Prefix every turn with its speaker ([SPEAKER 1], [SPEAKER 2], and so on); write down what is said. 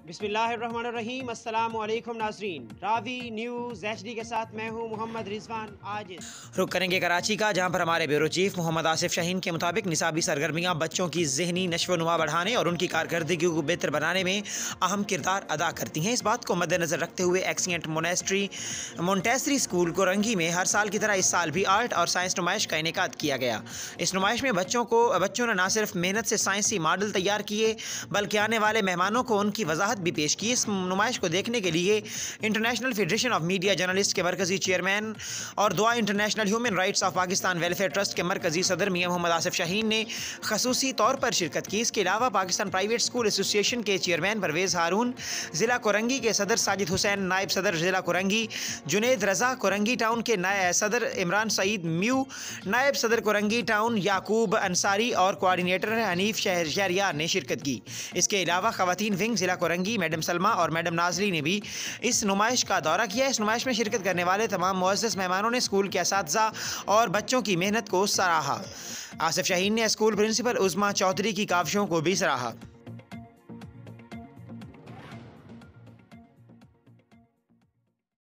[SPEAKER 1] बिस्मिल्लाह अर्रहमान अर्रहीम। अस्सलाम वालेकुम नाज़रीन, रावी न्यूज़ HD के साथ मैं हूँ मोहम्मद रिजवान। आज
[SPEAKER 2] रुक करेंगे कराची का, जहां पर हमारे ब्यूरो चीफ मोहम्मद आसिफ शाहीन के मुताबिक निसाबी सरगर्मियां बच्चों की ज़हनी नशोनुमा बढ़ाने और उनकी कारकर्दगी को बेहतर बनाने में अहम किरदार अदा करती हैं। इस बात को मद्देनज़र रखते हुए एक्सियंट मोंटेसरी स्कूल कोरंगी में हर साल की तरह इस साल भी आर्ट और साइंस नुमाइश का इनेकाद किया गया। इस नुमाइश में बच्चों ने न सिर्फ मेहनत से साइंसी मॉडल तैयार किए बल्कि आने वाले मेहमानों को उनकी वजाहत भी पेश की। इस नुमाइश को देखने के लिए international federation of media journalist के मरकजी चेयरमैन और दुआ international human rights of Pakistan welfare trust के मरकजी सदर मियां मोहम्मद आसिफ शाहीन ने खसूसी तौर पर शिरकत की। इसके अलावा पाकिस्तान प्राइवेट स्कूल एसोसिएशन के चेयरमैन परवेज़ हारून, ज़िला कोरंगी के सदर साजिद हुसैन, नायब सदर ज़िला कोरंगी जुनेद रज़ा, कोरंगी टाउन के सदर इमरान सईद म्यू, नायब सदर कोरंगी टाउन याकूब अंसारी और कोऑर्डिनेटर हनीफ शहरियार ने शिरकत की। इसके अलावा ख़वातीन विंग ज़िला कोरंगी मैडम सलमा और मैडम नाजली ने भी इस नुमाइश का दौरा किया। इस नुमाइश में शिरकत करने वाले तमाम मुअज़्ज़ज़ मेहमानों ने स्कूल के असातिज़ा और बच्चों की मेहनत को सराहा। आसिफ शाहीन ने स्कूल प्रिंसिपल उज़्मा चौधरी की काविशों को भी सराहा।